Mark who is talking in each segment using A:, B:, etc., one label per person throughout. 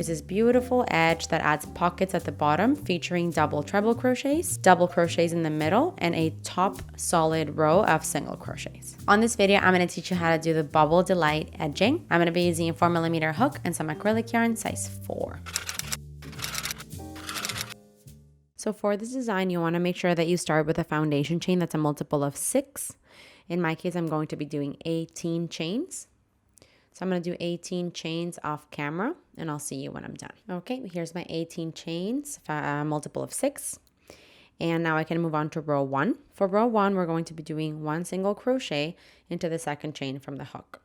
A: is this beautiful edge that adds pockets at the bottom featuring double treble crochets, double crochets in the middle, and a top solid row of single crochets. On this video, I'm going to teach you how to do the Bobble Delight Edging. I'm going to be using a 4mm hook and some acrylic yarn size 4. So for this design, you want to make sure that you start with a foundation chain that's a multiple of 6. In my case, I'm going to be doing 18 chains. So I'm going to do 18 chains off camera, and I'll see you when I'm done. Okay, here's my 18 chains, multiple of 6. And now I can move on to row 1. For row 1, we're going to be doing 1 single crochet into the second chain from the hook.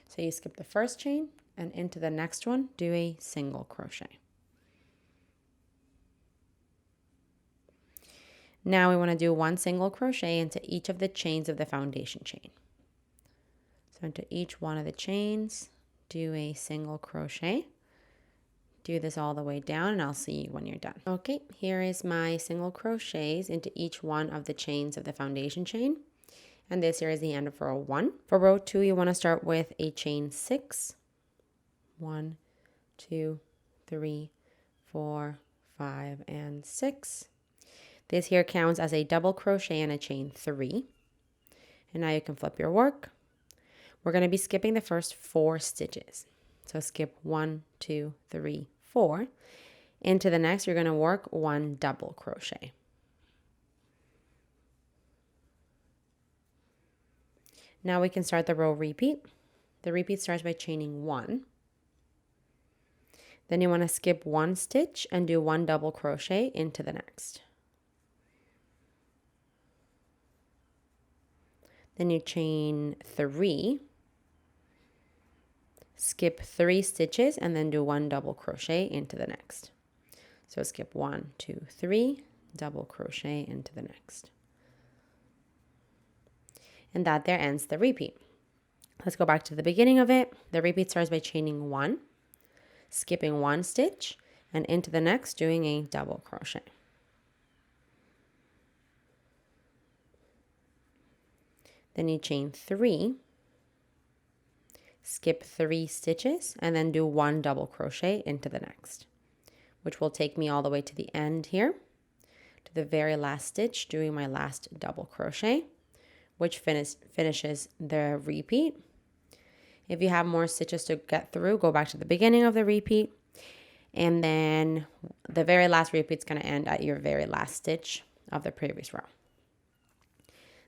A: So you skip the first chain, and into the next one, do a single crochet. Now we want to do 1 single crochet into each of the chains of the foundation chain. So into each one of the chains, do a single crochet. Do this all the way down and I'll see you when you're done. Okay, here is my single crochets into each one of the chains of the foundation chain. And this here is the end of row 1. For row 2, you want to start with a chain 6. 1, 2, 3, 4, 5, and 6. This here counts as a double crochet and a chain 3. And now you can flip your work. We're going to be skipping the first 4 stitches. So skip 1, 2, 3, 4. Into the next, you're going to work 1 double crochet. Now we can start the row repeat. The repeat starts by chaining 1. Then you want to skip 1 stitch and do 1 double crochet into the next. Then you chain 3, skip 3 stitches, and then do 1 double crochet into the next. So skip 1, 2, 3, double crochet into the next. And that there ends the repeat. Let's go back to the beginning of it. The repeat starts by chaining 1, skipping 1 stitch, and into the next doing a double crochet. Then you chain 3, skip 3 stitches, and then do 1 double crochet into the next, which will take me all the way to the end here, to the very last stitch, doing my last double crochet, which finishes the repeat. If you have more stitches to get through, go back to the beginning of the repeat, and then the very last repeat is going to end at your very last stitch of the previous row.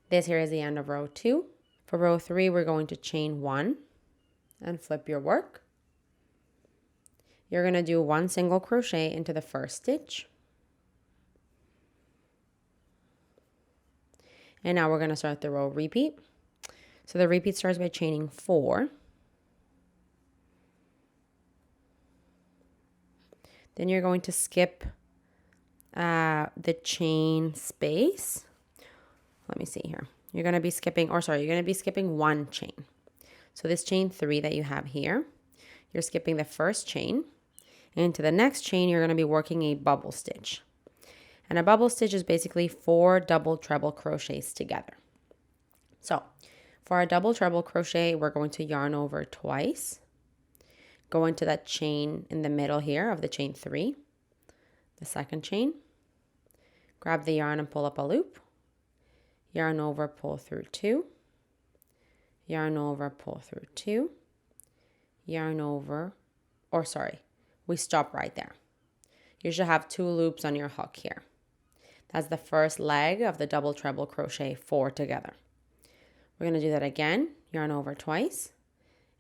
A: This here is the end of row 2. For row 3, we're going to chain 1 and flip your work. You're going to do 1 single crochet into the first stitch. And now we're going to start the row repeat. So the repeat starts by chaining 4. Then you're going to skip the chain space. Let me see here. You're going to be skipping 1 chain. So this chain 3 that you have here, you're skipping the first chain. Into the next chain, you're going to be working a bubble stitch. And a bubble stitch is basically 4 double treble crochets together. So for our double treble crochet, we're going to yarn over twice. Go into that chain in the middle here of the chain 3, the second chain. Grab the yarn and pull up a loop. Yarn over, pull through 2, yarn over, pull through 2, yarn over, we stop right there. You should have 2 loops on your hook here. That's the first leg of the double treble crochet 4 together. We're going to do that again. Yarn over twice,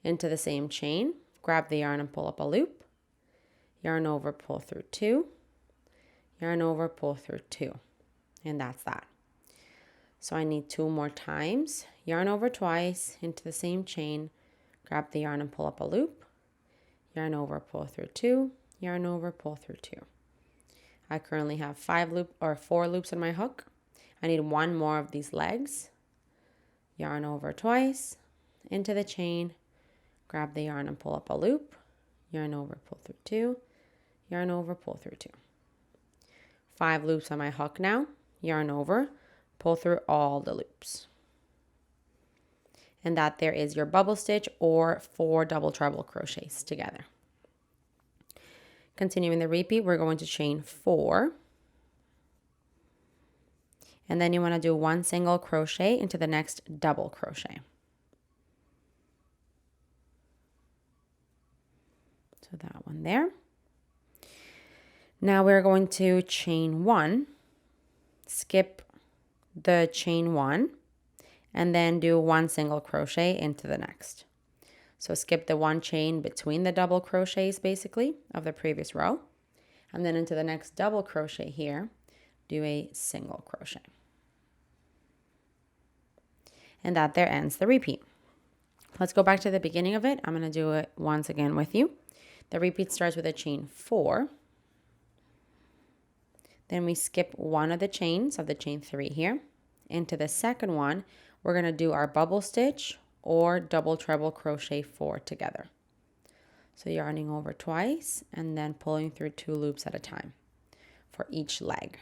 A: into the same chain, grab the yarn and pull up a loop, yarn over, pull through 2, yarn over, pull through 2, and that's that. So I need 2 more times. Yarn over twice into the same chain, grab the yarn and pull up a loop, yarn over, pull through 2, yarn over, pull through 2. I currently have 4 loops on my hook. I need 1 more of these legs. Yarn over twice into the chain, grab the yarn and pull up a loop, yarn over, pull through 2, yarn over, pull through 2. 5 loops on my hook now, yarn over, pull through all the loops. And that there is your bubble stitch or 4 double treble crochets together. Continuing the repeat, we're going to chain 4. And then you want to do 1 single crochet into the next double crochet. So that one there. Now we're going to chain 1, skip the chain 1, and then do 1 single crochet into the next. So skip the 1 chain between the double crochets basically of the previous row, and then into the next double crochet here, do a single crochet. And that there ends the repeat. Let's go back to the beginning of it. I'm going to do it once again with you. The repeat starts with a chain 4. Then we skip one of the chains of the chain 3 here. Into the second one, we're going to do our bubble stitch or double treble crochet 4 together. So yarning over twice and then pulling through 2 loops at a time for each leg.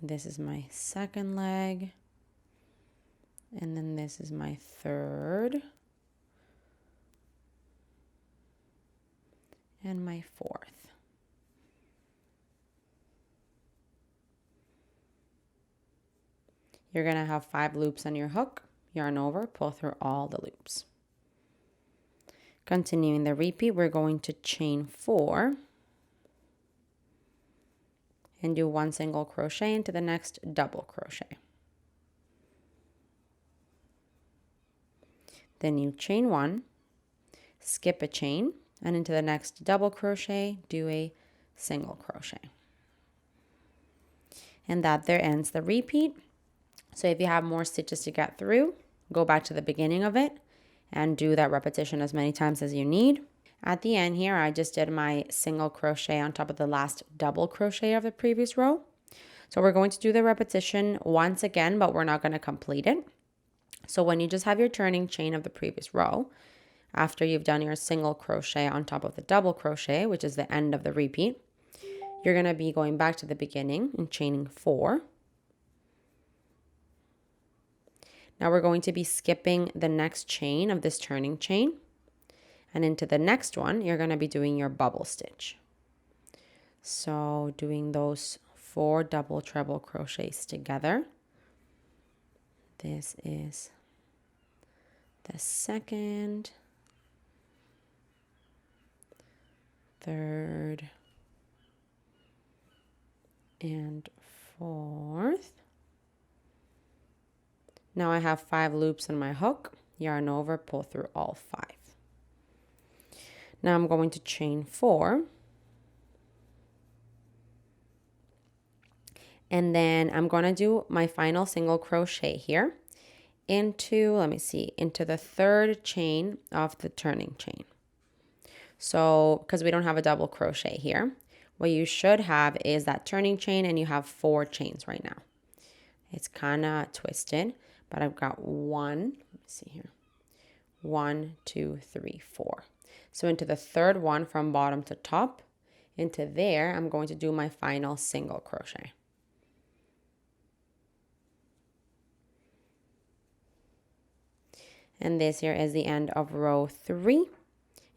A: This is my second leg, and then this is my third, and my fourth. You're going to have 5 loops on your hook, yarn over, pull through all the loops. Continuing the repeat, we're going to chain 4 and do 1 single crochet into the next double crochet. Then you chain 1, skip a chain, and into the next double crochet, do a single crochet. And that there ends the repeat. So if you have more stitches to get through, go back to the beginning of it and do that repetition as many times as you need. At the end here, I just did my single crochet on top of the last double crochet of the previous row. So we're going to do the repetition once again, but we're not going to complete it. So when you just have your turning chain of the previous row, after you've done your single crochet on top of the double crochet, which is the end of the repeat, you're going to be going back to the beginning and chaining 4. Now we're going to be skipping the next chain of this turning chain. And into the next one, you're going to be doing your bubble stitch. So doing those 4 double treble crochets together. This is the second, third, and fourth. Now I have 5 loops on my hook, yarn over, pull through all 5. Now I'm going to chain 4. And then I'm going to do my final single crochet here into, into the third chain of the turning chain. So, because we don't have a double crochet here, what you should have is that turning chain, and you have 4 chains right now. It's kind of twisted, but I've got 1, 1, 2, 3, 4. So into the third one from bottom to top, into there, I'm going to do my final single crochet. And this here is the end of row 3.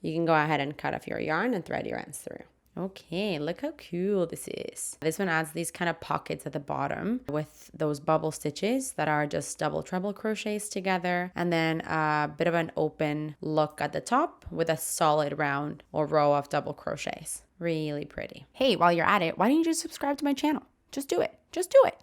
A: You can go ahead and cut off your yarn and thread your ends through. Okay, look how cool this is. This one adds these kind of pockets at the bottom with those bubble stitches that are just double treble crochets together, and then a bit of an open look at the top with a solid round or row of double crochets. Really pretty. Hey, while you're at it, why don't you just subscribe to my channel? Just do it. Just do it.